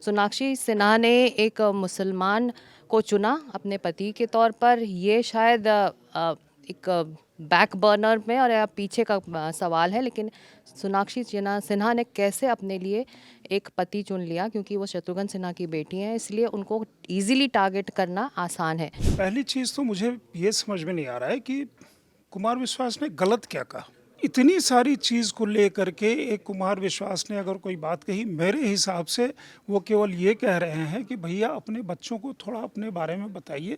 सोनाक्षी सिन्हा ने एक मुसलमान को चुना अपने पति के तौर पर। ये शायद एक बैक बर्नर में और या पीछे का सवाल है, लेकिन सोनाक्षी सिन्हा ने कैसे अपने लिए एक पति चुन लिया, क्योंकि वो शत्रुघ्न सिन्हा की बेटी हैं, इसलिए उनको इजीली टारगेट करना आसान है। पहली चीज़ तो मुझे ये समझ में नहीं आ रहा है कि कुमार विश्वास ने गलत क्या कहा। इतनी सारी चीज़ को लेकर के एक कुमार विश्वास ने अगर कोई बात कही, मेरे हिसाब से वो केवल ये कह रहे हैं कि भैया अपने बच्चों को थोड़ा अपने बारे में बताइए।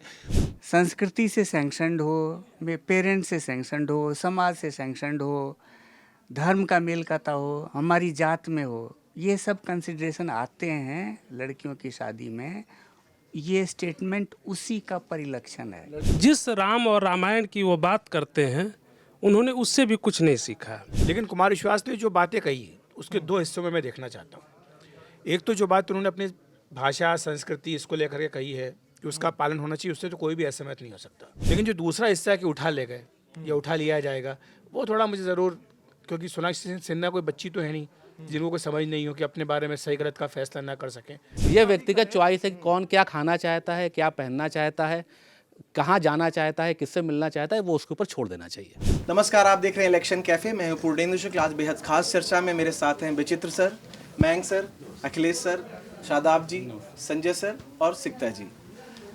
संस्कृति से सैंक्शनड हो, पेरेंट्स से सैंक्शनड हो, समाज से सैंक्शनड हो, धर्म का मेल खाता हो, हमारी जात में हो, ये सब कंसिडरेशन आते हैं लड़कियों की शादी में। ये स्टेटमेंट उसी का परिलक्षण है। जिस राम और रामायण की वो बात करते हैं, उन्होंने उससे भी कुछ नहीं सीखा। लेकिन कुमार विश्वास ने जो बातें कही उसके दो हिस्सों में मैं देखना चाहता हूँ। एक तो जो बात उन्होंने अपनी भाषा संस्कृति इसको लेकर के कही है कि उसका पालन होना चाहिए, उससे तो कोई भी असहमत नहीं हो सकता। लेकिन जो दूसरा हिस्सा है कि उठा ले गए या उठा लिया जाएगा, वो थोड़ा मुझे ज़रूर, क्योंकि सोनाक्षी सिन्हा कोई बच्ची तो है नहीं जिनको कोई समझ नहीं हो कि अपने बारे में सही गलत का फैसला ना कर सकें। यह व्यक्तिगत चॉइस है कि कौन क्या खाना चाहता है, क्या पहनना चाहता है, कहाँ जाना चाहता है, किससे मिलना चाहता है, वो उसके ऊपर छोड़ देना चाहिए। नमस्कार, आप देख रहे हैं इलेक्शन कैफे। मैं हूं पूर्णेंदु शुक्ल। आज बेहद खास चर्चा में मेरे साथ हैं Vichitra sir, Mayank sir, Akhilesh sir, Shadab ji, Sanjay sir और सिकता जी।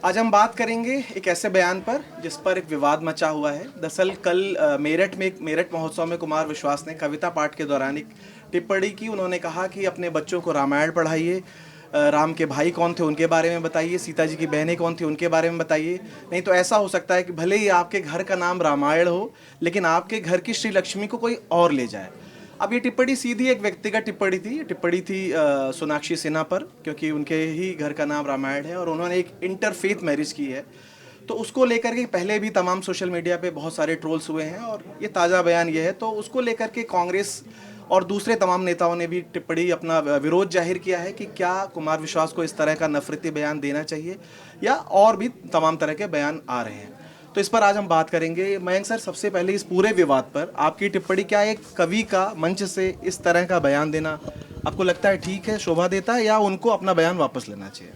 आज हम बात करेंगे एक ऐसे बयान पर जिस पर एक विवाद मचा हुआ है। दरअसल कल मेरठ महोत्सव में कुमार विश्वास ने कविता पाठ के दौरान एक टिप्पणी की। उन्होंने कहा कि अपने बच्चों को रामायण पढ़ाइए, राम के भाई कौन थे उनके बारे में बताइए, सीता जी की बहनें कौन थी उनके बारे में बताइए। नहीं तो ऐसा हो सकता है कि भले ही आपके घर का नाम रामायण हो, लेकिन आपके घर की श्री लक्ष्मी को कोई और ले जाए। अब ये टिप्पणी सीधी एक व्यक्तिगत टिप्पणी थी। ये टिप्पणी थी सोनाक्षी सिन्हा पर, क्योंकि उनके ही घर का नाम रामायण है और उन्होंने एक इंटरफेथ मैरिज की है। तो उसको लेकर के पहले भी तमाम सोशल मीडिया पे बहुत सारे ट्रोल्स हुए हैं और ये ताज़ा बयान ये है। तो उसको लेकर के कांग्रेस और दूसरे तमाम नेताओं ने भी टिप्पणी अपना विरोध जाहिर किया है कि क्या कुमार विश्वास को इस तरह का नफरती बयान देना चाहिए, या और भी तमाम तरह के बयान आ रहे हैं। तो इस पर आज हम बात करेंगे। मयंक सर, सबसे पहले इस पूरे विवाद पर आपकी टिप्पणी क्या है? एक कवि का मंच से इस तरह का बयान देना आपको लगता है ठीक है, शोभा देता है, या उनको अपना बयान वापस लेना चाहिए?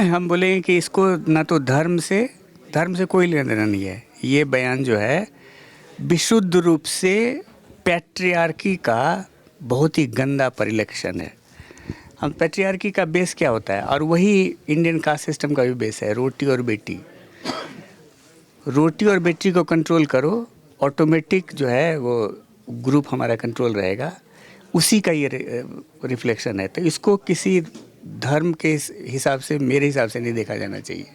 हम बोलेंगे कि इसको ना तो धर्म से कोई लेना देना नहीं है। ये बयान जो है विशुद्ध रूप से पैट्रियार्की का बहुत ही गंदा परिलक्षण है। हम पैट्रियार्की का बेस क्या होता है, और वही इंडियन कास्ट सिस्टम का भी बेस है, रोटी और बेटी। रोटी और बेटी को कंट्रोल करो, ऑटोमेटिक जो है वो ग्रुप हमारा कंट्रोल रहेगा। उसी का ये रिफ्लेक्शन है। तो इसको किसी धर्म के हिसाब से, मेरे हिसाब से नहीं देखा जाना चाहिए।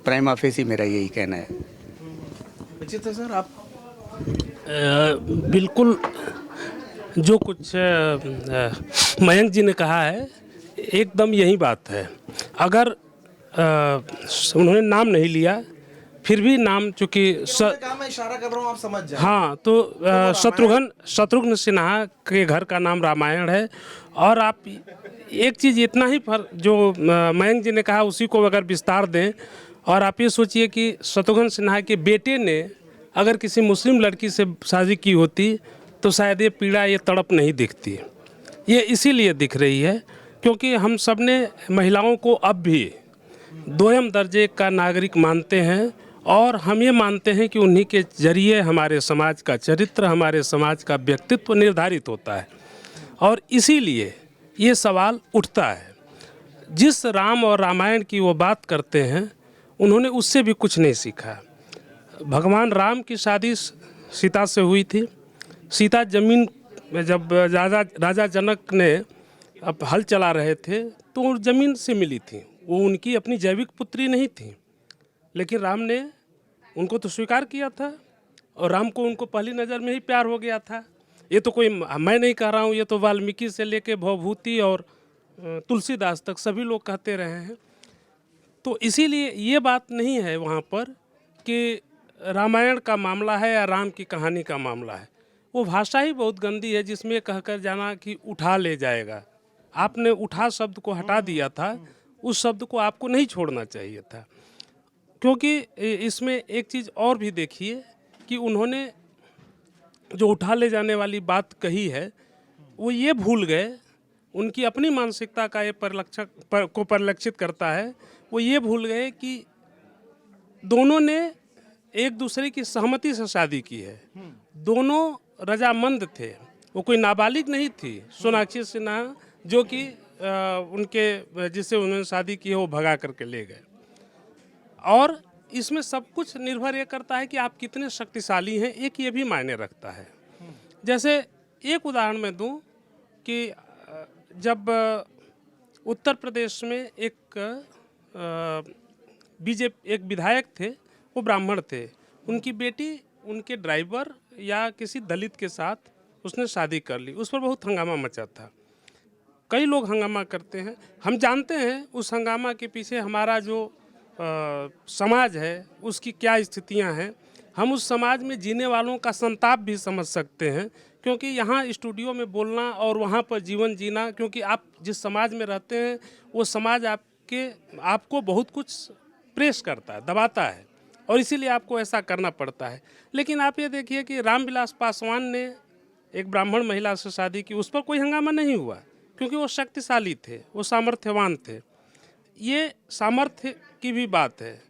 प्राइमा फेसी मेरा यही कहना है। विचित्र सर, आप? बिल्कुल जो कुछ मयंक जी ने कहा है, एकदम यही बात है। अगर उन्होंने नाम नहीं लिया, फिर भी नाम चूँकि मैं इशारा कर रहा हूँ, आप समझ जाए। हाँ, तो शत्रुघ्न सिन्हा के घर का नाम रामायण है। और आप एक चीज़ इतना ही जो मयंक जी ने कहा उसी को अगर विस्तार दें, और आप ये सोचिए कि शत्रुघ्न सिन्हा के बेटे ने अगर किसी मुस्लिम लड़की से शादी की होती तो शायद ये पीड़ा, ये तड़प नहीं दिखती। ये इसीलिए दिख रही है क्योंकि हम सब ने महिलाओं को अब भी दोयम दर्जे का नागरिक मानते हैं, और हम ये मानते हैं कि उन्हीं के जरिए हमारे समाज का चरित्र, हमारे समाज का व्यक्तित्व निर्धारित होता है। और इसीलिए ये सवाल उठता है। जिस राम और रामायण की वो बात करते हैं, उन्होंने उससे भी कुछ नहीं सीखा। भगवान राम की शादी सीता से हुई थी। सीता जमीन में जब राजा जनक ने अब हल चला रहे थे तो वो ज़मीन से मिली थी। वो उनकी अपनी जैविक पुत्री नहीं थी, लेकिन राम ने उनको तो स्वीकार किया था, और राम को उनको पहली नज़र में ही प्यार हो गया था। ये तो कोई मैं नहीं कह रहा हूँ, ये तो वाल्मीकि से लेके भवभूति और तुलसीदास तक सभी लोग कहते रहे हैं। तो इसीलिए ये बात नहीं है वहाँ पर कि रामायण का मामला है या राम की कहानी का मामला है। वो भाषा ही बहुत गंदी है जिसमें कहकर जाना कि उठा ले जाएगा। आपने उठा शब्द को हटा दिया था, उस शब्द को आपको नहीं छोड़ना चाहिए था। क्योंकि इसमें एक चीज़ और भी देखिए कि उन्होंने जो उठा ले जाने वाली बात कही है, वो ये भूल गए उनकी अपनी मानसिकता का ये को परिलक्षित करता है। वो ये भूल गए कि दोनों ने एक दूसरे की सहमति से शादी की है, दोनों रजामंद थे। वो कोई नाबालिग नहीं थी सोनाक्षी सिन्हा जो कि उनके जिससे उन्होंने शादी की है वो भगा करके ले गए। और इसमें सब कुछ निर्भर ये करता है कि आप कितने शक्तिशाली हैं, एक ये भी मायने रखता है। जैसे एक उदाहरण मैं दूं कि जब उत्तर प्रदेश में एक बीजेपी एक विधायक थे, वो ब्राह्मण थे, उनकी बेटी उनके ड्राइवर या किसी दलित के साथ उसने शादी कर ली, उस पर बहुत हंगामा मचा था। कई लोग हंगामा करते हैं, हम जानते हैं उस हंगामा के पीछे हमारा जो समाज है उसकी क्या स्थितियां हैं। हम उस समाज में जीने वालों का संताप भी समझ सकते हैं, क्योंकि यहाँ स्टूडियो में बोलना और वहाँ पर जीवन जीना, क्योंकि आप जिस समाज में रहते हैं वो समाज आपको बहुत कुछ प्रेस करता है, दबाता है, और इसीलिए आपको ऐसा करना पड़ता है। लेकिन आप ये देखिए कि रामविलास पासवान ने एक ब्राह्मण महिला से शादी की, उस पर कोई हंगामा नहीं हुआ, क्योंकि वो शक्तिशाली थे, वो सामर्थ्यवान थे। ये सामर्थ्य की भी बात है।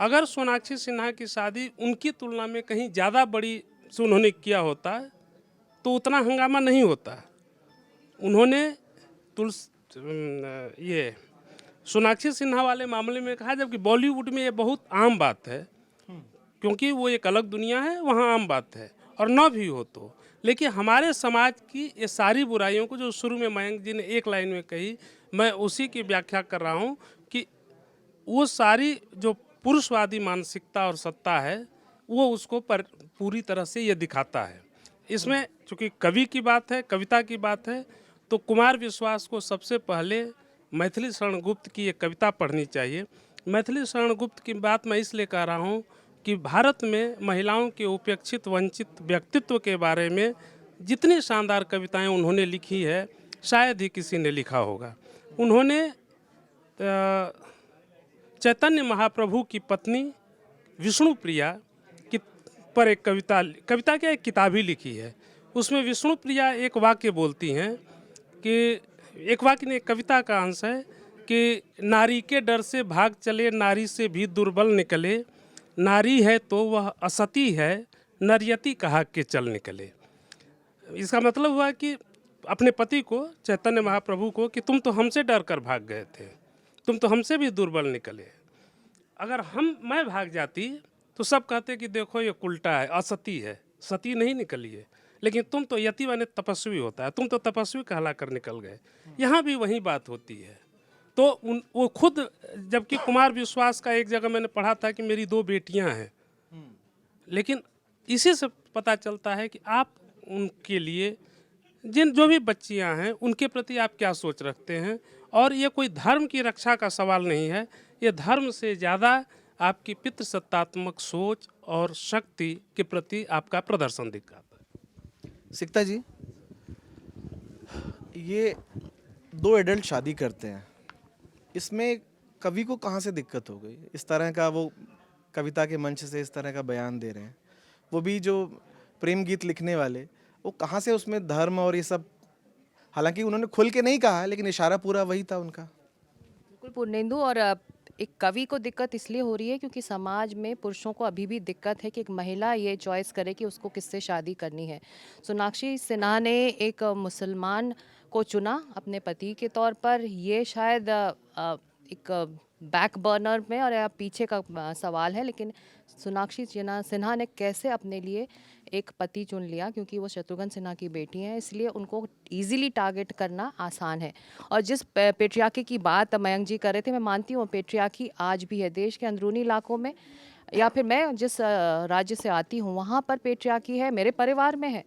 अगर सोनाक्षी सिन्हा की शादी उनकी तुलना में कहीं ज़्यादा बड़ी से उन्होंने किया होता तो उतना हंगामा नहीं होता। उन्होंने ये सोनाक्षी सिन्हा वाले मामले में कहा, जबकि बॉलीवुड में ये बहुत आम बात है, क्योंकि वो एक अलग दुनिया है, वहाँ आम बात है, और न भी हो तो। लेकिन हमारे समाज की ये सारी बुराइयों को जो शुरू में मयंक जी ने एक लाइन में कही, मैं उसी की व्याख्या कर रहा हूँ कि वो सारी जो पुरुषवादी मानसिकता और सत्ता है वो उसको पूरी तरह से ये दिखाता है। इसमें चूँकि कवि की बात है, कविता की बात है, तो कुमार विश्वास को सबसे पहले मैथिली शरण गुप्त की एक कविता पढ़नी चाहिए। मैथिली शरण गुप्त की बात मैं इसलिए कह रहा हूँ कि भारत में महिलाओं के उपेक्षित वंचित व्यक्तित्व के बारे में जितनी शानदार कविताएं उन्होंने लिखी है शायद ही किसी ने लिखा होगा। उन्होंने चैतन्य महाप्रभु की पत्नी विष्णुप्रिया की पर एक कविता क्या एक किताब ही लिखी है। उसमें विष्णुप्रिया एक वाक्य बोलती हैं कि एक वाक्य ने एक कविता का अंश है कि नारी के डर से भाग चले, नारी से भी दुर्बल निकले, नारी है तो वह असती है, नरियति कहा के चल निकले। इसका मतलब हुआ कि अपने पति को, चैतन्य महाप्रभु को, कि तुम तो हमसे डर कर भाग गए थे, तुम तो हमसे भी दुर्बल निकले। अगर मैं भाग जाती तो सब कहते कि देखो ये उल्टा है, असती है, सती नहीं निकली है। लेकिन तुम तो यति माने तपस्वी होता है, तुम तो तपस्वी कहला कर निकल गए। यहाँ भी वही बात होती है। तो वो खुद, जबकि कुमार विश्वास का एक जगह मैंने पढ़ा था कि मेरी 2 बेटियां हैं, लेकिन इसी से पता चलता है कि आप उनके लिए जो भी बच्चियां हैं उनके प्रति आप क्या सोच रखते हैं। और ये कोई धर्म की रक्षा का सवाल नहीं है, ये धर्म से ज़्यादा आपकी पितृसत्तात्मक सोच और शक्ति के प्रति आपका प्रदर्शन दिखाता है। सिक्ता जी, ये 2 एडल्ट शादी करते हैं, इसमें कवि को कहाँ से दिक्कत हो गई? इस तरह का वो कविता के मंच से इस तरह का बयान दे रहे हैं, वो भी जो प्रेम गीत लिखने वाले, वो कहाँ से उसमें धर्म और ये सब, हालांकि उन्होंने खुल के नहीं कहा लेकिन इशारा पूरा वही था उनका। बिल्कुल पूर्णेंदु, और एक कवि को दिक्कत इसलिए हो रही है क्योंकि समाज में पुरुषों को अभी भी दिक्कत है कि एक महिला ये चॉइस करे कि उसको किससे शादी करनी है। सोनाक्षी सिन्हा ने एक मुसलमान को चुना अपने पति के तौर पर, ये शायद एक बैक बर्नर में और या पीछे का सवाल है, लेकिन सोनाक्षी सिन्हा ने कैसे अपने लिए एक पति चुन लिया, क्योंकि वो शत्रुघ्न सिन्हा की बेटी हैं, इसलिए उनको इजीली टारगेट करना आसान है। और जिस पेट्रियार्की की बात मयंक जी कर रहे थे, मैं मानती हूँ पेट्रियार्की आज भी है देश के अंदरूनी इलाकों में, या फिर मैं जिस राज्य से आती हूँ वहाँ पर पेट्रियार्की है, मेरे परिवार में है।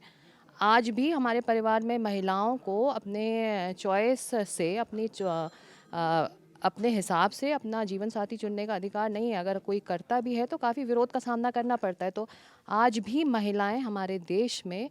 आज भी हमारे परिवार में महिलाओं को अपने चॉइस से, अपने हिसाब से अपना जीवन साथी चुनने का अधिकार नहीं है। अगर कोई करता भी है तो काफ़ी विरोध का सामना करना पड़ता है। तो आज भी महिलाएं हमारे देश में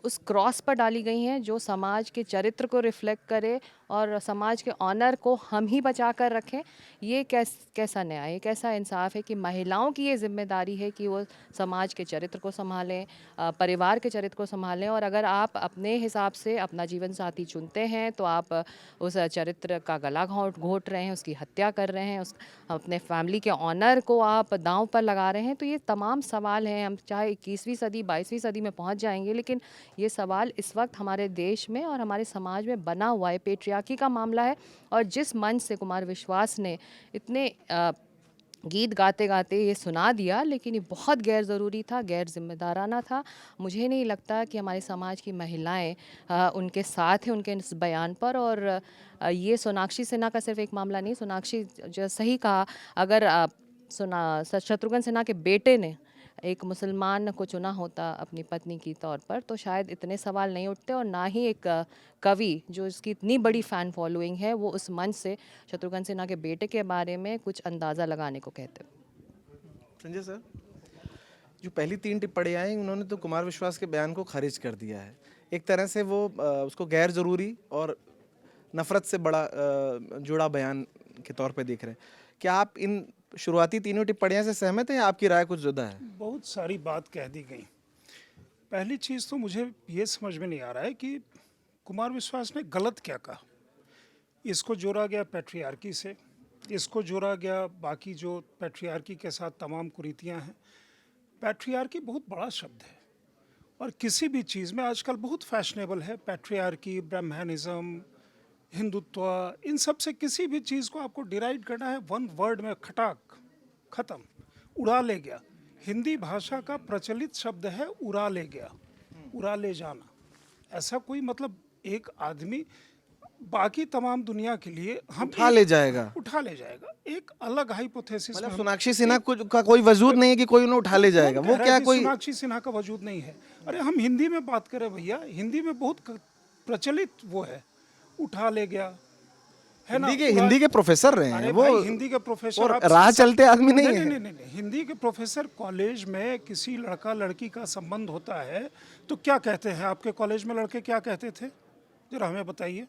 उस क्रॉस पर डाली गई हैं जो समाज के चरित्र को रिफ्लेक्ट करे और समाज के ऑनर को हम ही बचा कर रखें, ये कैसा न्याय है, कैसा इंसाफ है कि महिलाओं की ये जिम्मेदारी है कि वो समाज के चरित्र को संभालें, परिवार के चरित्र को संभालें। और अगर आप अपने हिसाब से अपना जीवन साथी चुनते हैं तो आप उस चरित्र का गला घोट रहे हैं, उसकी हत्या कर रहे हैं, उस अपने फैमिली के ऑनर को आप दांव पर लगा रहे हैं। तो ये तमाम सवाल हैं, हम चाहे 21वीं सदी 22वीं सदी में पहुंच जाएंगे, लेकिन ये सवाल इस वक्त हमारे देश में और हमारे समाज में बना हुआ है। पेट्रियार्की का मामला है और जिस मंच से कुमार विश्वास ने इतने गीत गाते गाते ये सुना दिया, लेकिन ये बहुत गैर ज़रूरी था, गैर जिम्मेदाराना था। मुझे नहीं लगता कि हमारे समाज की महिलाएं उनके साथ हैं उनके इस बयान पर। और ये सोनाक्षी सिन्हा का सिर्फ एक मामला नहीं, सोनाक्षी जो सही कहा, अगर शत्रुघ्न सिन्हा के बेटे ने एक मुसलमान को चुना होता अपनी पत्नी की तौर पर तो शायद इतने सवाल नहीं उठते, और ना ही एक कवि जो इसकी इतनी बड़ी फ़ैन फॉलोइंग है वो उस मंच से शत्रुघ्न सिन्हा के बेटे के बारे में कुछ अंदाज़ा लगाने को कहते। संजय सर, जो पहली 3 टिप्पणियाँ आई उन्होंने तो कुमार विश्वास के बयान को खारिज कर दिया है। एक तरह से वो उसको गैर ज़रूरी और नफ़रत से बड़ा जुड़ा बयान के तौर पे देख रहे हैं। क्या आप इन शुरुआती तीनों टिप्पणियाँ से सहमत हैं या आपकी राय कुछ जुदा है? बहुत सारी बात कह दी गई। पहली चीज़ तो मुझे ये समझ में नहीं आ रहा है कि कुमार विश्वास ने गलत क्या कहा। इसको जोड़ा गया पैट्रियार्की से, इसको जोड़ा गया बाकी जो पैट्रियार्की के साथ तमाम कुरीतियाँ हैं। पैट्रियार्की बहुत बड़ा शब्द है और किसी भी चीज़ में आजकल बहुत फैशनेबल है पैट्रियार्की, ब्राह्मणिज्म, हिंदुत्व, इन सब से किसी भी चीज़ को आपको डिराइव करना है वन वर्ड में, खटाक ख़त्म, उड़ा ले गया। हिंदी भाषा का प्रचलित शब्द है उड़ा ले गया, उड़ा ले जाना। ऐसा कोई मतलब एक आदमी बाकी तमाम दुनिया के लिए हम उठा ले जाएगा। उठा ले जाएगा एक अलग हाइपोथेसिस। मतलब सोनाक्षी सिन्हा का कोई वजूद नहीं है कि कोई उन्हें उठा ले जाएगा। वो क्या कोई सोनाक्षी सिन्हा का वजूद नहीं है? अरे हम हिंदी में बात करें भैया, हिंदी में बहुत प्रचलित वो है, उठा ले गया है ना। हिंदी के प्रोफेसर रहे हैं वो, हिंदी के प्रोफेसर और राह चलते आदमी नहीं है। नहीं, हिंदी के प्रोफेसर कॉलेज में किसी लड़का लड़की का संबंध होता है तो क्या कहते हैं? आपके कॉलेज में लड़के क्या कहते थे, जरा हमें बताइए।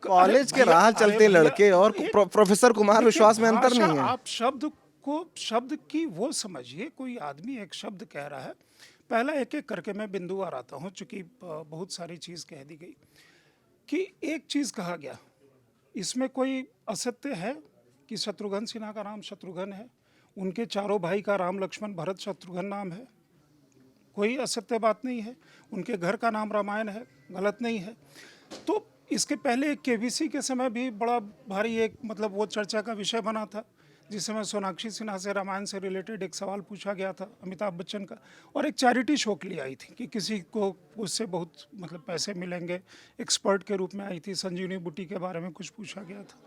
कॉलेज के राह चलते लड़के और प्रोफेसर कुमार विश्वास में अंतर नहीं है। आप शब्द की वो समझिए, कोई आदमी एक शब्द कह रहा है, पहला एक एक करके मैं बिंदुवार आता हूँ, चूंकि बहुत सारी चीज़ कह दी गई कि एक चीज़ कहा गया, इसमें कोई असत्य है कि शत्रुघ्न सिन्हा का नाम शत्रुघ्न है, उनके चारों भाई का राम लक्ष्मण भरत शत्रुघ्न नाम है, कोई असत्य बात नहीं है। उनके घर का नाम रामायण है, गलत नहीं है। तो इसके पहले केबीसी के समय भी बड़ा भारी एक मतलब वो चर्चा का विषय बना था, जिस समय सोनाक्षी सिन्हा से रामायण से रिलेटेड एक सवाल पूछा गया था अमिताभ बच्चन का, और एक चैरिटी शो के लिए आई थी कि किसी को उससे बहुत मतलब पैसे मिलेंगे, एक्सपर्ट के रूप में आई थी, संजीवनी बूटी के बारे में कुछ पूछा गया था।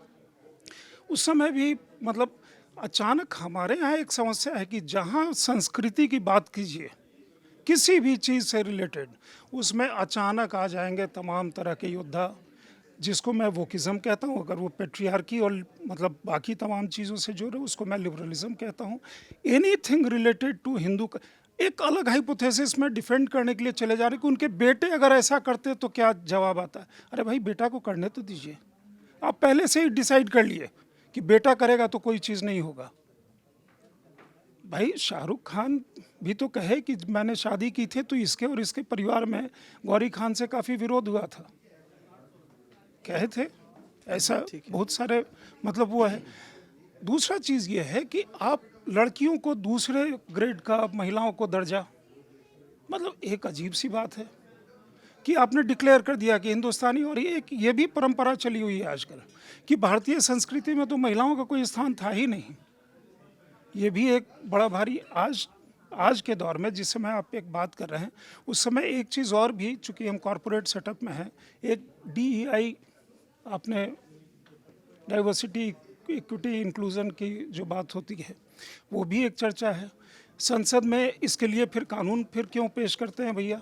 उस समय भी मतलब अचानक हमारे यहाँ एक समस्या है कि जहाँ संस्कृति की बात कीजिए किसी भी चीज़ से रिलेटेड, उसमें अचानक आ जाएंगे तमाम तरह के योद्धा, जिसको मैं वोकिज़म कहता हूँ। अगर वो पेट्रियार्की और मतलब बाकी तमाम चीज़ों से जुड़े उसको मैं लिबरलिज्म कहता हूँ। एनीथिंग रिलेटेड टू हिंदू का एक अलग हाइपोथेसिस में डिफेंड करने के लिए चले जा रहे कि उनके बेटे अगर ऐसा करते तो क्या जवाब आता है। अरे भाई, बेटा को करने तो दीजिए। आप पहले से ही डिसाइड कर लिए कि बेटा करेगा तो कोई चीज़ नहीं होगा। भाई, शाहरुख खान भी तो कहे कि मैंने शादी की थी तो इसके और इसके परिवार में गौरी खान से काफ़ी विरोध हुआ था, कहे थे ऐसा। बहुत सारे मतलब वो है। दूसरा चीज़ ये है कि आप लड़कियों को दूसरे ग्रेड का, महिलाओं को दर्जा, मतलब एक अजीब सी बात है कि आपने डिक्लेयर कर दिया कि हिंदुस्तानी। और ये भी परंपरा चली हुई है आजकल कि भारतीय संस्कृति में तो महिलाओं का कोई स्थान था ही नहीं। ये भी एक बड़ा भारी आज के दौर में जिस समय आप एक बात कर रहे हैं, उस समय एक चीज़ और भी, चूँकि हम कॉरपोरेट सेटअप में हैं, एक DEI आपने डाइवर्सिटी, इक्विटी, इंक्लूजन की जो बात होती है वो भी एक चर्चा है संसद में। इसके लिए फिर कानून फिर क्यों पेश करते हैं भैया?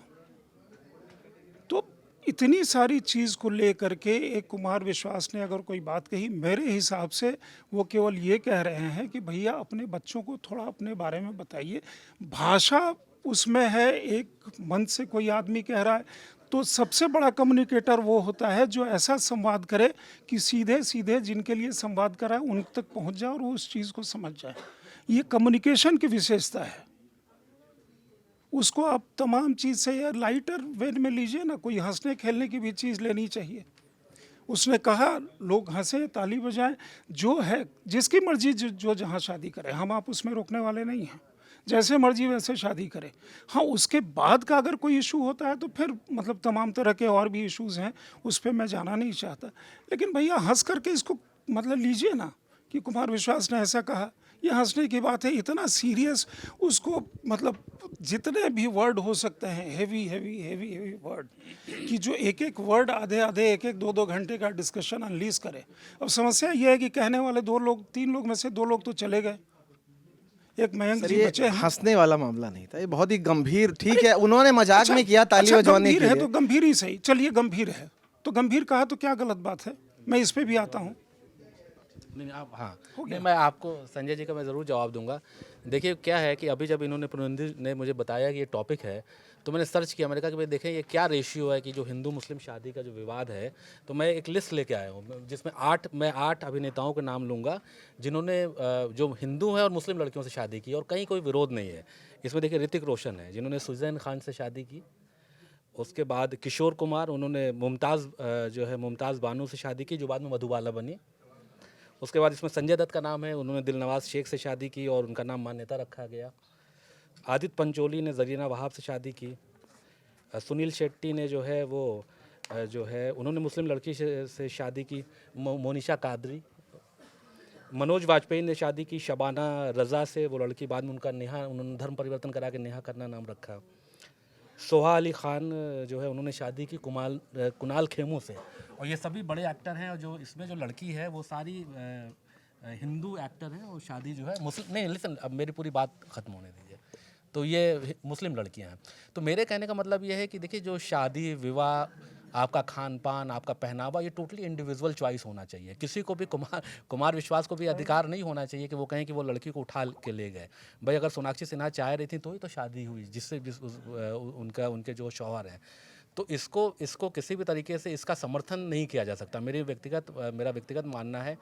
तो इतनी सारी चीज़ को लेकर के एक कुमार विश्वास ने अगर कोई बात कही, मेरे हिसाब से वो केवल ये कह रहे हैं कि भैया अपने बच्चों को थोड़ा अपने बारे में बताइए। भाषा उसमें है, एक मंच से कोई आदमी कह रहा है तो सबसे बड़ा कम्युनिकेटर वो होता है जो ऐसा संवाद करे कि सीधे सीधे जिनके लिए संवाद करा है उन तक पहुंच जाए और वो उस चीज़ को समझ जाए। ये कम्युनिकेशन की विशेषता है। उसको आप तमाम चीज़ से या लाइटर वे में लीजिए ना, कोई हंसने खेलने की भी चीज़ लेनी चाहिए। उसने कहा लोग हंसे, ताली बजाएं, जो है जिसकी मर्जी जो जहाँ शादी करे, हम आप उसमें रोकने वाले नहीं हैं। जैसे मर्जी वैसे शादी करे। हाँ, उसके बाद का अगर कोई इशू होता है तो फिर मतलब तमाम तरह के और भी इश्यूज हैं, उस पर मैं जाना नहीं चाहता। लेकिन भैया हंस करके इसको मतलब लीजिए ना कि कुमार विश्वास ने ऐसा कहा, ये हंसने की बात है। इतना सीरियस उसको मतलब जितने भी वर्ड हो सकते हैं, heavy heavy heavy heavy word, कि जो एक एक वर्ड आधे आधे एक एक दो दो घंटे का डिस्कशन अनलीज करे। अब समस्या ये है कि कहने वाले 2 लोग 3 लोग में से 2 लोग तो चले गए, एक मयंक सर जी ये बचे हैं। हंसने वाला मामला नहीं था, ये बहुत ही गंभीर, ठीक है उन्होंने मजाक अच्छा, में किया ताली अच्छा, बजवाने गंभीर के है लिए। तो गंभीर ही सही, चलिए गंभीर है तो गंभीर कहा तो क्या गलत बात है, मैं इस पे भी आता हूँ। नहीं आप हाँ नहीं मैं आपको संजय जी का मैं ज़रूर जवाब दूंगा। देखिए क्या है कि अभी जब इन्होंने प्रतिनिधि ने मुझे बताया कि ये टॉपिक है तो मैंने सर्च किया, मैंने कहा कि भाई देखें ये क्या रेशियो है कि जो हिंदू मुस्लिम शादी का जो विवाद है। तो मैं एक लिस्ट लेके आया हूँ जिसमें 8 अभिनेताओं के नाम लूँगा जिन्होंने जो हिंदू हैं और मुस्लिम लड़कियों से शादी की और कहीं कोई विरोध नहीं है। इसमें देखिए ऋतिक रोशन है जिन्होंने सुजैन खान से शादी की। उसके बाद किशोर कुमार, उन्होंने मुमताज़ बानो से शादी की जो बाद में मधुबाला बनी। उसके बाद इसमें संजय दत्त का नाम है, उन्होंने दिलनवाज शेख से शादी की और उनका नाम मान्यता रखा गया। आदित्य पंचोली ने जरीना वहाब से शादी की। सुनील शेट्टी ने जो है वो उन्होंने मुस्लिम लड़की से शादी की, मोनिशा कादरी। मनोज वाजपेयी ने शादी की शबाना रज़ा से, वो लड़की बाद में उन्होंने धर्म परिवर्तन करा के नेहा करना नाम रखा। सोहा अली ख़ान जो है उन्होंने शादी की कुणाल खेमू से। और ये सभी बड़े एक्टर हैं और जो इसमें जो लड़की है वो सारी हिंदू एक्टर हैं और शादी जो है मुस्लिम नहीं। लिसन, अब मेरी पूरी बात ख़त्म होने दीजिए। तो ये मुस्लिम लड़कियां हैं। तो मेरे कहने का मतलब ये है कि देखिए जो शादी विवाह, आपका खान पान, आपका पहनावा, ये टोटली इंडिविजुअल चॉइस होना चाहिए। किसी को भी कुमार विश्वास को भी अधिकार नहीं होना चाहिए कि वो कहें कि वो लड़की को उठा के ले गए। भाई अगर सोनाक्षी सिन्हा चाह रही थी तो ही तो शादी हुई उनके जो शौहर हैं। तो इसको किसी भी तरीके से इसका समर्थन नहीं किया जा सकता। मेरा व्यक्तिगत मानना है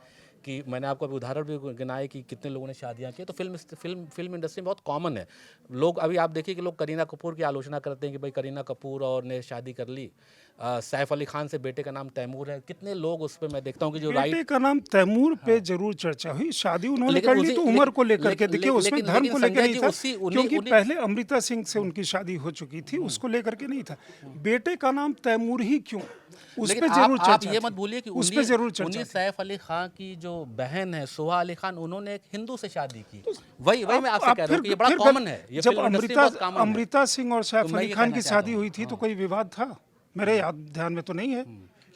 कि मैंने आपको अभी उदाहरण भी गिनाए कि कितने लोगों ने शादियां की। तो फिल्म इंडस्ट्री में बहुत कॉमन है। लोग अभी आप देखिए कि लोग करीना कपूर की आलोचना करते हैं कि भाई करीना कपूर और ने शादी कर ली। सैफ अली खान से बेटे का नाम तैमूर है। कितने लोग उस पर मैं देखता हूँ कि जो बेटे का नाम तैमूर पे जरूर चर्चा हुई। शादी उन्होंने कर ली तो उम्र को लेकर के, देखिए उसमें धर्म को लेकर नहीं था, क्योंकि पहले अमृता सिंह से उनकी शादी हो चुकी थी, उसको लेकर के नहीं था। बेटे का नाम तैमूर ही क्यों, उस पे जरूर चर्चा। आप ये मत भूलिए कि उस पे जरूर चर्चा। सैफ अली खान की जो बहन है सोहा अली खान, उन्होंने एक हिंदू से शादी की। वही मैं आपसे कह रहा हूँ कि ये बड़ा कॉमन है। ये जब अमृता सिंह और सैफ अली खान की शादी हुई थी तो कोई विवाद था? मेरे ध्यान में तो नहीं है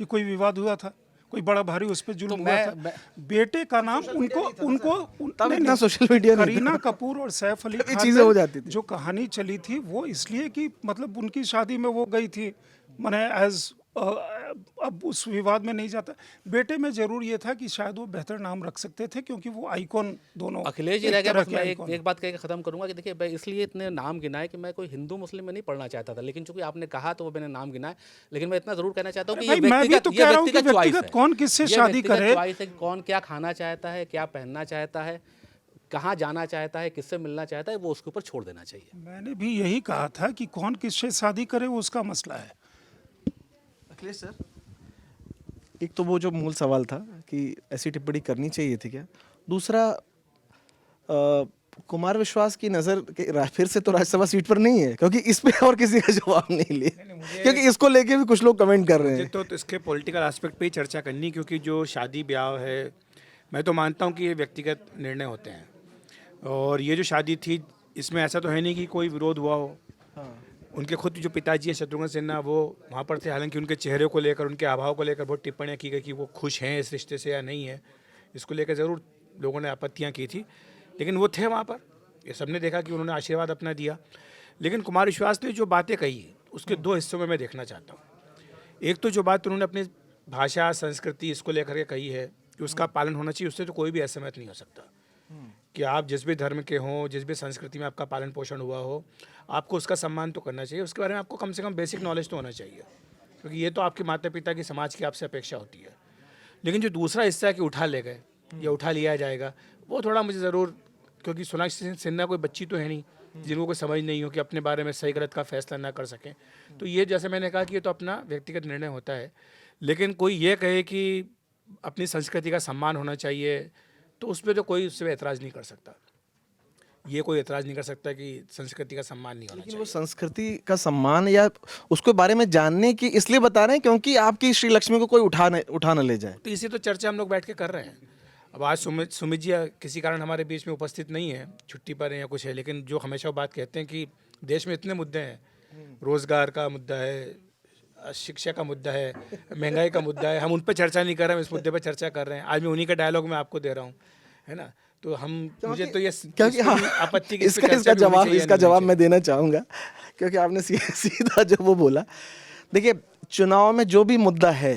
कि कोई विवाद हुआ था, कोई बड़ा भारी उस पर जुल्म हुआ था। बेटे का नाम उनको तब इतना सोशल मीडिया नहीं था। करीना कपूर और सैफ अली खान चीजें हो जाती थी। जो कहानी चली थी वो इसलिए कि मतलब उनकी शादी में वो गई थी, माने एज अब उस विवाद में नहीं जाता। बेटे में जरूर ये था कि शायद वो बेहतर नाम रख सकते थे क्योंकि वो आइकॉन दोनों अखिलेश जी रह गए। बस मैं एक बात कह के ख़त्म करूंगा कि देखिए इसलिए इतने नाम गिनाए कि मैं कोई हिंदू मुस्लिम में नहीं पढ़ना चाहता था, लेकिन चूंकि आपने कहा तो वो मैंने नाम गिनाए। लेकिन मैं इतना ज़रूर कहना चाहता हूँ कि ये व्यक्तिगत चॉइस है। कौन किससे शादी करे, चॉइस है कि कौन क्या खाना चाहता है, क्या पहनना चाहता है, कहाँ जाना चाहता है, किससे मिलना चाहता है, वो उसके ऊपर छोड़ देना चाहिए। मैंने भी यही कहा था कि कौन किससे शादी करे वो उसका मसला है। अखिलेश सर, एक तो वो जो मूल सवाल था कि ऐसी टिप्पणी करनी चाहिए थी क्या, दूसरा कुमार विश्वास की नज़र फिर से तो राज्यसभा सीट पर नहीं है, क्योंकि इस पे और किसी का जवाब नहीं लिया, क्योंकि इसको लेके भी कुछ लोग कमेंट कर रहे हैं। तो इसके पॉलिटिकल एस्पेक्ट पे ही चर्चा करनी, क्योंकि जो शादी ब्याह है मैं तो मानता हूँ कि ये व्यक्तिगत निर्णय होते हैं। और ये जो शादी थी इसमें ऐसा तो है नहीं कि कोई विरोध हुआ हो। उनके खुद जो पिताजी हैं शत्रुघ्न सिन्हा वो वहाँ पर थे। हालांकि उनके चेहरे को लेकर, उनके अभाव को लेकर बहुत टिप्पणियाँ की गई कि वो खुश हैं इस रिश्ते से या नहीं है। इसको लेकर ज़रूर लोगों ने आपत्तियाँ की थी, लेकिन वो थे वहाँ पर, ये सबने देखा कि उन्होंने आशीर्वाद अपना दिया। लेकिन कुमार विश्वास ने जो बातें कही उसके 2 हिस्सों में मैं देखना चाहता हूँ। एक तो जो बात उन्होंने अपनी भाषा संस्कृति इसको लेकर के कही है कि उसका पालन होना चाहिए, उससे तो कोई भी असहमत नहीं हो सकता कि आप जिस भी धर्म के हों, जिस भी संस्कृति में आपका पालन पोषण हुआ हो, आपको उसका सम्मान तो करना चाहिए। उसके बारे में आपको कम से कम बेसिक नॉलेज तो होना चाहिए। क्योंकि ये तो आपके माता पिता की, समाज की आपसे अपेक्षा होती है। लेकिन जो दूसरा हिस्सा है कि उठा ले गए या उठा लिया जाएगा, वो थोड़ा मुझे ज़रूर, क्योंकि सोनाक्षी सिन्हा कोई बच्ची तो है नहीं जिनको कोई समझ नहीं हो कि अपने बारे में सही गलत का फैसला ना कर सकें। तो ये जैसे मैंने कहा कि ये तो अपना व्यक्तिगत निर्णय होता है, लेकिन कोई ये कहे कि अपनी संस्कृति का सम्मान होना चाहिए, तो उस पर तो कोई उससे एतराज़ नहीं कर सकता। ये कोई एतराज़ नहीं कर सकता कि संस्कृति का सम्मान नहीं होना लेकिन चाहिए। वो संस्कृति का सम्मान या उसके बारे में जानने की इसलिए बता रहे हैं क्योंकि आपकी श्री लक्ष्मी को कोई उठा न ले जाए। तो इसी तो चर्चा हम लोग बैठ के कर रहे हैं। अब आज सुमित जी किसी कारण हमारे बीच में उपस्थित नहीं है, छुट्टी पर हैं या कुछ है, लेकिन जो हमेशा वो बात कहते हैं कि देश में इतने मुद्दे हैं, रोज़गार का मुद्दा है, शिक्षा का मुद्दा है, महंगाई का मुद्दा है, हम उन पर चर्चा नहीं कर रहे हैं, इस मुद्दे पर चर्चा कर रहे हैं। आज मैं उन्हीं का डायलॉग मैं आपको दे रहा हूँ, है ना। तो हम, मुझे तो ये क्योंकि इस पे भी आपत्ति की इस पे चर्चा भी होनी चाहिए या इसका नहीं जवाब होनी मैं देना चाहूँगा, क्योंकि आपने सीधा जो वो बोला। देखिए, चुनाव में जो भी मुद्दा है,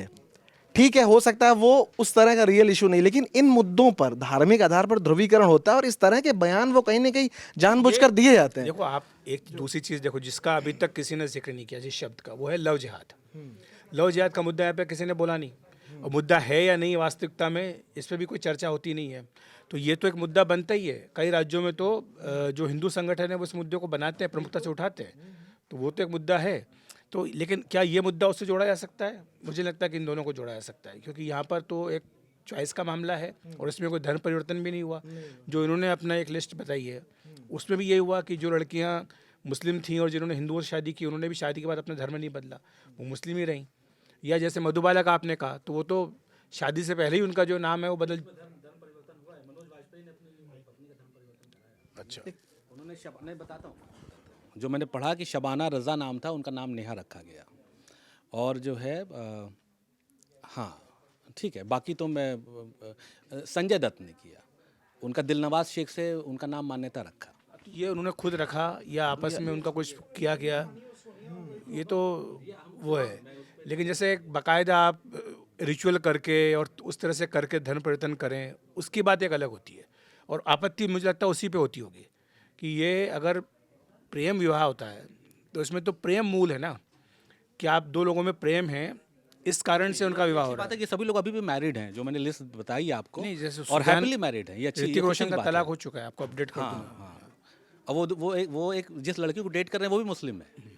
ठीक है, हो सकता है वो उस तरह का रियल इशू नहीं, लेकिन इन मुद्दों पर धार्मिक आधार पर ध्रुवीकरण होता है और इस तरह के बयान वो कहीं ना कहीं जानबूझकर दिए जाते हैं। देखो, आप एक दूसरी चीज़ देखो जिसका अभी तक किसी ने जिक्र नहीं किया जिस शब्द का, वो है लव जिहाद। लव जिहाद का मुद्दा यहाँ पे किसी ने बोला नहीं, और मुद्दा है या नहीं वास्तविकता में, इस पर भी कोई चर्चा होती नहीं है। तो ये तो एक मुद्दा बनता ही है। कई राज्यों में तो जो हिंदू संगठन है वो इस मुद्दे को बनाते हैं, प्रमुखता से उठाते हैं, तो वो तो एक मुद्दा है। तो लेकिन क्या ये मुद्दा उससे जोड़ा जा सकता है? मुझे लगता है कि इन दोनों को जोड़ा जा सकता है, क्योंकि यहाँ पर तो एक चॉइस का मामला है और इसमें कोई धर्म परिवर्तन भी नहीं हुआ। जो इन्होंने अपना एक लिस्ट बताई है उसमें भी ये हुआ कि जो लड़कियाँ मुस्लिम थीं और जिन्होंने हिंदुओं से शादी की, उन्होंने भी शादी के बाद अपना धर्म नहीं बदला, वो मुस्लिम ही रहीं। या जैसे मधुबाला का आपने कहा, तो वो तो शादी से पहले ही उनका जो नाम है वो बदल। अच्छा, उन्होंने नहीं, बताता हूँ, जो मैंने पढ़ा कि शबाना रज़ा नाम था, उनका नाम नेहा रखा गया। और जो है हाँ ठीक है, बाकी तो मैं संजय दत्त ने किया, उनका दिलनवाज शेख से उनका नाम मान्यता रखा। ये उन्होंने खुद रखा या आपस में उनका कुछ किया गया, ये तो वो है। लेकिन जैसे एक बाकायदा आप रिचुअल करके और उस तरह से करके धर्म परिवर्तन करें, उसकी बात एक अलग होती है। और आपत्ति मुझे लगता है उसी पे होती होगी कि ये अगर प्रेम विवाह होता है तो इसमें तो प्रेम मूल है ना, कि आप दो लोगों में प्रेम है, इस कारण से उनका विवाह हो रहा बात है कि सभी लोग अभी भी मैरिड हैं, जो मैंने लिस्ट बताई आपको, नहीं, जैसे और हैप्पीली मैरिड हैं। ये अच्छी, ऋतिक रोशन का बात तलाक है। हो चुका है, आपको अपडेट कर दूंगा। हाँ, अब वो एक जिस लड़की को डेट कर रहे हैं वो भी मुस्लिम है।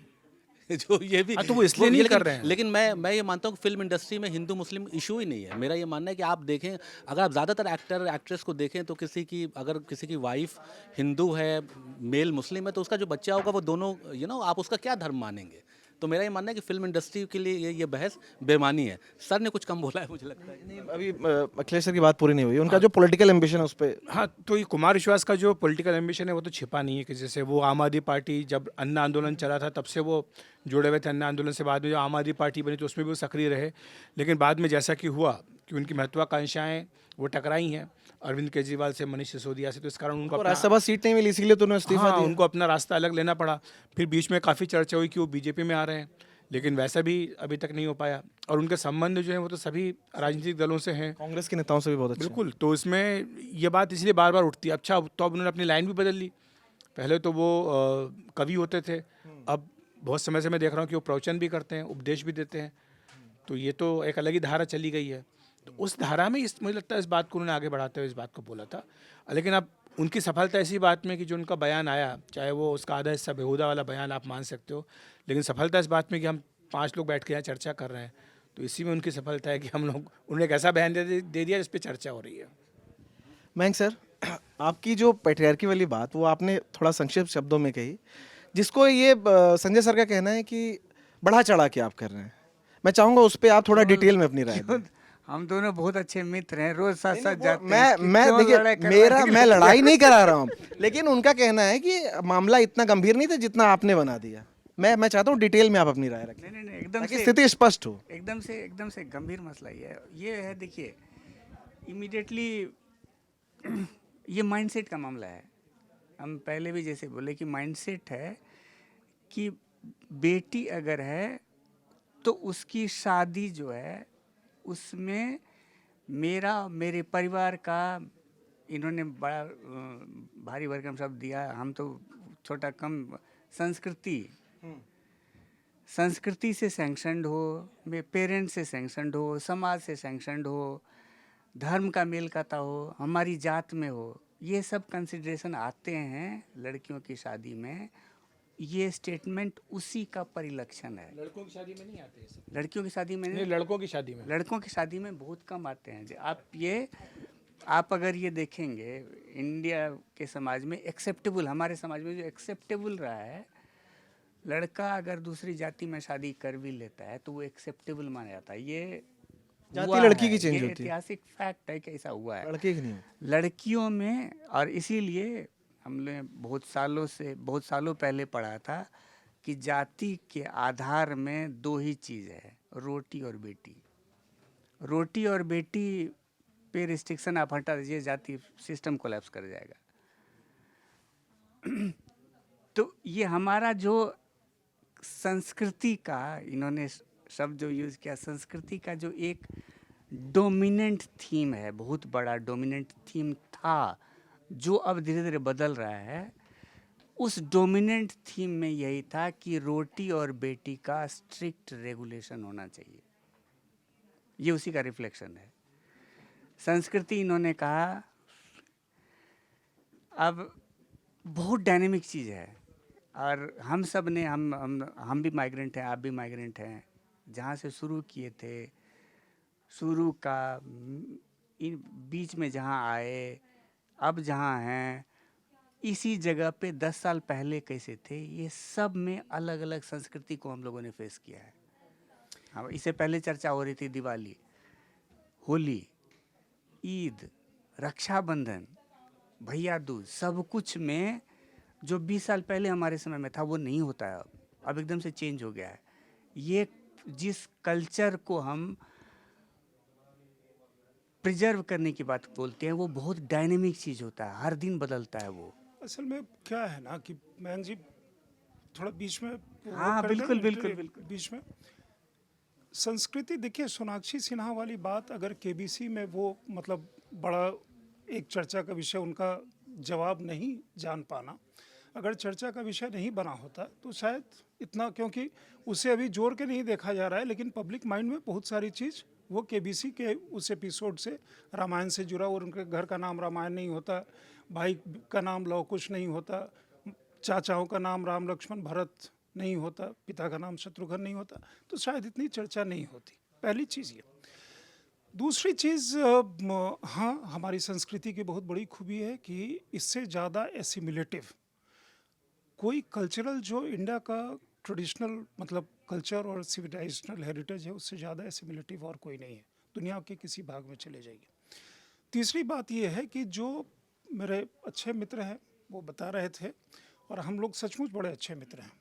जो ये भी, तो वो इसलिए नहीं लेकिन, कर रहे हैं। लेकिन मैं ये मानता हूँ कि फिल्म इंडस्ट्री में हिंदू मुस्लिम इशू ही नहीं है। मेरा ये मानना है कि आप देखें, अगर आप ज़्यादातर एक्टर एक्ट्रेस को देखें तो अगर किसी की वाइफ हिंदू है, मेल मुस्लिम है, तो उसका जो बच्चा होगा वो दोनों आप उसका क्या धर्म मानेंगे। तो मेरा ये मानना है कि फिल्म इंडस्ट्री के लिए ये बहस बेमानी है। सर ने कुछ कम बोला है मुझे लगता है। नहीं, अभी अखिलेश सर की बात पूरी नहीं हुई, उनका जो पॉलिटिकल एम्बिशन है उस पर। हाँ, तो ये कुमार विश्वास का जो पॉलिटिकल एम्बिशन है वो तो छिपा नहीं है कि जैसे वो आम आदमी पार्टी, जब अन्ना आंदोलन चला था तब से वो जुड़े हुए थे अन्ना आंदोलन से। बाद में जो आम आदमी पार्टी बनी तो उसमें भी वो सक्रिय रहे, लेकिन बाद में जैसा कि हुआ कि उनकी महत्वाकांक्षाएं वो टकराई हैं अरविंद केजरीवाल से, मनीष सिसोदिया से, तो इस कारण उनको अपना, राज्यसभा सीट नहीं मिली, इसीलिए तो उन्होंने इस्तीफा हाँ, दिया। उनको अपना रास्ता अलग लेना पड़ा। फिर बीच में काफ़ी चर्चा हुई कि वो बीजेपी में आ रहे हैं, लेकिन वैसा भी अभी तक नहीं हो पाया। और उनके संबंध जो है वो तो सभी राजनीतिक दलों से हैं, कांग्रेस के नेताओं से भी बहुत अच्छे। बिल्कुल। तो इसमें ये बात इसलिए बार बार उठती है। अच्छा, तो अब उन्होंने अपनी लाइन भी बदल ली। पहले तो वो कवि होते थे, अब बहुत समय से मैं देख रहा हूँ कि वो प्रवचन भी करते हैं, उपदेश भी देते हैं। तो ये तो एक अलग ही धारा चली गई है। तो उस धारा में मुझे लगता है इस बात को उन्होंने आगे बढ़ाते हुए इस बात को बोला था। लेकिन अब उनकी सफलता ऐसी बात में कि जो उनका बयान आया, चाहे वो उसका आधा हिस्सा बेहुदा वाला बयान आप मान सकते हो, लेकिन सफलता इस बात में कि हम 5 लोग बैठ के यहाँ चर्चा कर रहे हैं, तो इसी में उनकी सफलता है कि हम लोग, उन्होंने एक ऐसा बयान दे दिया जिस पे चर्चा हो रही है। मयंक सर, आपकी जो पैट्रियार्की वाली बात वो आपने थोड़ा संक्षिप्त शब्दों में कही, जिसको ये संजय सर का कहना है कि बढ़ा चढ़ा के आप कर रहे हैं। मैं चाहूँगा उस पर आप थोड़ा डिटेल में अपनी राय दें। हम दोनों बहुत अच्छे मित्र हैं, रोज साथ साथ जाते हैं। मैं क्यों देखिए, लड़ाई करवाने के मैं लिए? लड़ाई नहीं करा रहा हूँ, लेकिन उनका कहना है कि मामला इतना गंभीर नहीं था जितना आपने बना दिया। मैं चाहता हूँ डिटेल में आप अपनी राय रखें, नहीं, एकदम ताकि से स्थिति स्पष्ट हो। एकदम से गंभीर मसला ये है। देखिए, इमीडिएटली ये माइंडसेट का मामला है। हम पहले भी जैसे बोले कि माइंडसेट है कि बेटी अगर है तो उसकी शादी जो है उसमें मेरे परिवार का, इन्होंने बड़ा भारी भरकम शब्द दिया, हम तो छोटा कम, संस्कृति से सैंक्शनड हो, पेरेंट्स से सैंक्शनड हो, समाज से सैंक्शनड हो, धर्म का मेल खाता हो, हमारी जात में हो, ये सब कंसिडरेशन आते हैं लड़कियों की शादी में। ये स्टेटमेंट उसी का परिलक्षण है। लड़कों की शादी में नहीं आते ये सब। लड़कियों की शादी में नहीं, नहीं, लड़कों की शादी में। लड़कों की शादी में बहुत कम आते हैं। आप अगर ये देखेंगे इंडिया के समाज में एक्सेप्टेबल, हमारे समाज में जो एक्सेप्टेबल रहा है, लड़का अगर दूसरी जाति में शादी कर भी लेता है तो वो एक्सेप्टेबल माना जाता है। ये जाति हुआ लड़की है, की चेंज ये होती है। ऐतिहासिक फैक्ट है कि ऐसा हुआ है लड़के की नहीं। लड़कियों में। और इसीलिए हमने बहुत सालों पहले पढ़ा था कि जाति के आधार में दो ही चीज़ है, रोटी और बेटी। रोटी और बेटी पे रिस्ट्रिक्शन आप हटा दीजिए, जाति सिस्टम कोलैप्स कर जाएगा। तो ये हमारा जो संस्कृति का, इन्होंने शब्द जो यूज़ किया, संस्कृति का जो एक डोमिनेंट थीम है, बहुत बड़ा डोमिनेंट थीम था, जो अब धीरे धीरे बदल रहा है। उस डोमिनेंट थीम में यही था कि रोटी और बेटी का स्ट्रिक्ट रेगुलेशन होना चाहिए। ये उसी का रिफ्लेक्शन है। संस्कृति, इन्होंने कहा, अब बहुत डायनेमिक चीज़ है। और हम सब ने हम भी माइग्रेंट हैं, आप भी माइग्रेंट हैं। जहाँ से शुरू किए थे, शुरू का इन बीच में जहाँ आए, अब जहाँ हैं, इसी जगह पे 10 साल पहले कैसे थे, ये सब में अलग अलग संस्कृति को हम लोगों ने फेस किया है। हाँ, इससे पहले चर्चा हो रही थी दिवाली, होली, ईद, रक्षाबंधन, भैया दूज, सब कुछ में जो 20 साल पहले हमारे समय में था वो नहीं होता है। अब एकदम से चेंज हो गया है। ये जिस कल्चर को हम प्रिजर्व करने की बात बोलते हैं, वो बहुत डायनेमिक चीज़ होता है, हर दिन बदलता है वो। असल में क्या है ना कि मयंक जी थोड़ा बीच में वो हाँ, कर दें, बिल्कुल, बिल्कुल, बिल्कुल। बीच में संस्कृति, देखिए सोनाक्षी सिन्हा वाली बात अगर केबीसी में वो मतलब बड़ा एक चर्चा का विषय, उनका जवाब नहीं जान पाना, अगर चर्चा का विषय नहीं बना होता तो शायद इतना, क्योंकि उसे अभी जोर के नहीं देखा जा रहा है, लेकिन पब्लिक माइंड में बहुत सारी चीज़ वो केबीसी के उस एपिसोड से रामायण से जुड़ा, और उनके घर का नाम रामायण नहीं होता, भाई का नाम लव कुश नहीं होता, चाचाओं का नाम राम लक्ष्मण भरत नहीं होता, पिता का नाम शत्रुघ्न नहीं होता, तो शायद इतनी चर्चा नहीं होती। पहली चीज़ ये। दूसरी चीज़, हाँ, हमारी संस्कृति की बहुत बड़ी खूबी है कि इससे ज़्यादा एसिमिलेटिव कोई कल्चरल जो इंडिया का ट्रेडिशनल मतलब कल्चर और सिविलाइजेशनल हेरिटेज है, उससे ज़्यादा एसिमिलेटिव और कोई नहीं है। दुनिया के किसी भाग में चले जाइए। तीसरी बात ये है कि जो मेरे अच्छे मित्र हैं वो बता रहे थे, और हम लोग सचमुच बड़े अच्छे मित्र हैं,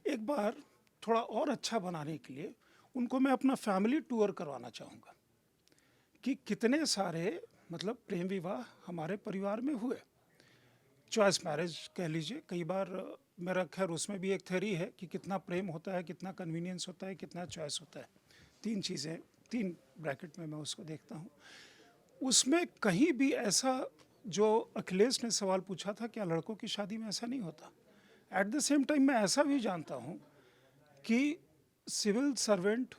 एक बार थोड़ा और अच्छा बनाने के लिए उनको मैं अपना फैमिली टूर करवाना चाहूँगा कि कितने सारे मतलब प्रेम विवाह हमारे परिवार में हुए। चॉइस मैरिज कह लीजिए, कई बार मेरा खैर उसमें भी एक थ्योरी है कि कितना प्रेम होता है, कितना कन्वीनियंस होता है, कितना चॉइस होता है। तीन चीज़ें, तीन ब्रैकेट में मैं उसको देखता हूँ। उसमें कहीं भी ऐसा, जो अखिलेश ने सवाल पूछा था, क्या लड़कों की शादी में ऐसा नहीं होता? एट द सेम टाइम मैं ऐसा भी जानता हूँ कि सिविल सर्वेंट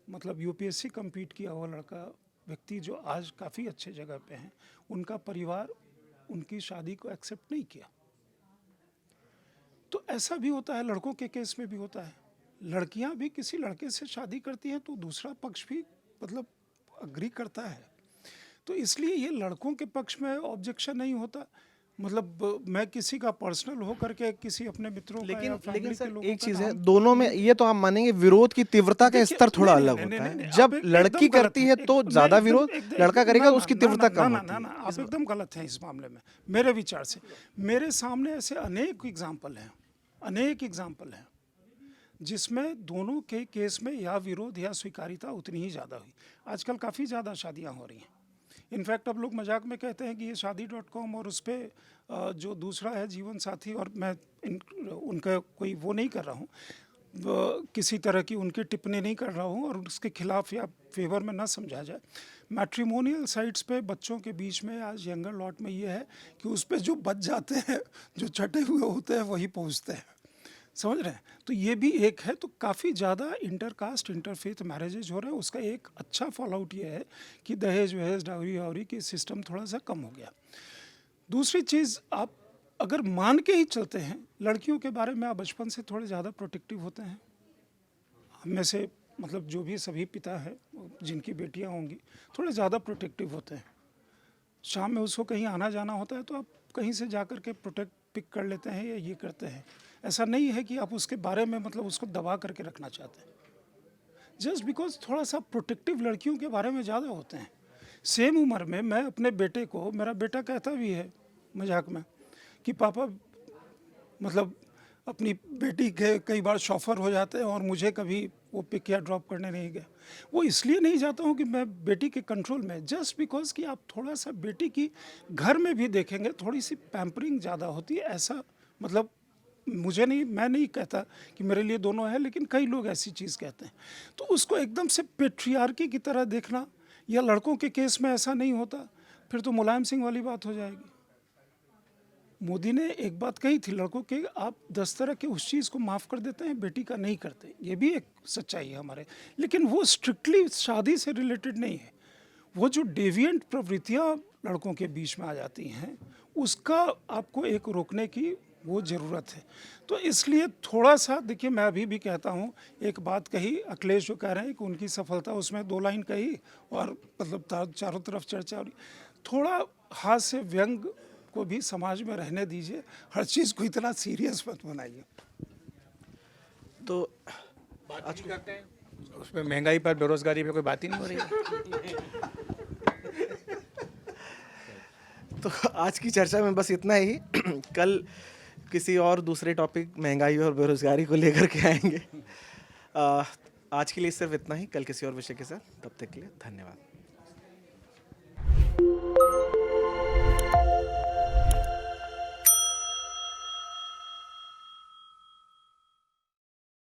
मतलब यूपीएससी कम्पीट किया हुआ लड़का व्यक्ति जो आज काफ़ी अच्छे जगह पे हैं, उनका परिवार उनकी शादी को एक्सेप्ट नहीं किया। तो ऐसा भी होता है, लड़कों के केस में भी होता है। लड़कियां भी किसी लड़के से शादी करती हैं तो दूसरा पक्ष भी मतलब अग्री करता है, तो इसलिए ये लड़कों के पक्ष में ऑब्जेक्शन नहीं होता। मतलब मैं किसी का पर्सनल हो करके किसी अपने मित्रों का या फैमिली लेकिन के सर लोगों एक का चीज है, नाम- दोनों में ये तो आप मानेंगे विरोध की तीव्रता का देखिए, स्तर थोड़ा नहीं, अलग नहीं, होता नहीं, है। नहीं, जब आप एकदम लड़की गलत करती हैं। है तो मैं ज्यादा एकदम- विरोध, एकदम- लड़का करेगा ना, उसकी ना, तीव्रता ना, कम ना, होती ना, ना, है। आप एकदम गलत हैं इस मामले में मेरे विचार से। मेरे सामने ऐसे अनेक एग्जाम्पल हैं जिसमें दोनों के केस में या विरोध या स्वीकारिता उतनी ही ज़्यादा हुई। आजकल काफ़ी ज़्यादा शादियां हो रही हैं। इनफैक्ट अब लोग मजाक में कहते हैं कि ये शादी.com और उस पर जो दूसरा है जीवन साथी, और मैं उनका कोई वो नहीं कर रहा हूँ, किसी तरह की उनकी टिप्पणी नहीं कर रहा हूँ, और उसके खिलाफ या फेवर में ना समझा जाए। मैट्रिमोनियल साइट्स पे बच्चों के बीच में आज यंगर लॉट में ये है कि उस पर जो बच जाते हैं, जो छटे हुए होते हैं, वही पहुँचते हैं। समझ रहे हैं? तो ये भी एक है। तो काफ़ी ज़्यादा इंटरकास्ट इंटरफेथ मैरिजेज हो रहे हैं। उसका एक अच्छा फॉल आउट ये है कि दहेज वहेज डाउरी वाउरी की सिस्टम थोड़ा सा कम हो गया। दूसरी चीज़, आप अगर मान के ही चलते हैं, लड़कियों के बारे में आप बचपन से थोड़े ज़्यादा प्रोटेक्टिव होते हैं। हम में से मतलब जो भी सभी पिता हैं जिनकी बेटियां होंगी, थोड़े ज़्यादा प्रोटेक्टिव होते हैं। शाम में उसको कहीं आना जाना होता है तो आप कहीं से जा कर के प्रोटेक्ट पिक कर लेते हैं या ये करते हैं। ऐसा नहीं है कि आप उसके बारे में मतलब उसको दबा करके रखना चाहते हैं, जस्ट बिकॉज थोड़ा सा प्रोटेक्टिव लड़कियों के बारे में ज़्यादा होते हैं। सेम उम्र में मैं अपने बेटे को, मेरा बेटा कहता भी है मजाक में कि पापा मतलब अपनी बेटी के कई बार शॉफर हो जाते हैं और मुझे कभी वो पिक या ड्रॉप करने नहीं गया। वो इसलिए नहीं जाता हूँ कि मैं बेटी के कंट्रोल में, जस्ट बिकॉज कि आप थोड़ा सा बेटी की घर में भी देखेंगे थोड़ी सी पैम्परिंग ज़्यादा होती है। ऐसा मतलब मुझे नहीं, मैं नहीं कहता कि मेरे लिए दोनों है, लेकिन कई लोग ऐसी चीज़ कहते हैं। तो उसको एकदम से पेट्रियार्की की तरह देखना, या लड़कों के केस में ऐसा नहीं होता, फिर तो मुलायम सिंह वाली बात हो जाएगी। मोदी ने एक बात कही थी लड़कों के, आप 10 तरह के उस चीज़ को माफ़ कर देते हैं, बेटी का नहीं करते। ये भी एक सच्चाई है हमारे, लेकिन वो स्ट्रिक्टली शादी से रिलेटेड नहीं है। वो जो डेविएंट प्रवृत्तियाँ लड़कों के बीच में आ जाती हैं, उसका आपको एक रोकने की वो ज़रूरत है। तो इसलिए थोड़ा सा देखिए, मैं अभी भी कहता हूँ, एक बात कही अखिलेश जो कह रहे हैं कि उनकी सफलता उसमें 2 लाइन कही और मतलब चारों तरफ चर्चा हो रही। थोड़ा हास्य व्यंग को भी समाज में रहने दीजिए, हर चीज़ को इतना सीरियस मत बनाइए। तो आज करते हैं उसमें महंगाई पर, बेरोजगारी पे कोई बात ही नहीं हो रही है। तो आज की चर्चा में बस इतना ही। कल किसी और दूसरे टॉपिक महंगाई और बेरोजगारी को लेकर के आएंगे। आज के लिए सिर्फ इतना ही, कल किसी और विषय के साथ। तब तक के लिए धन्यवाद।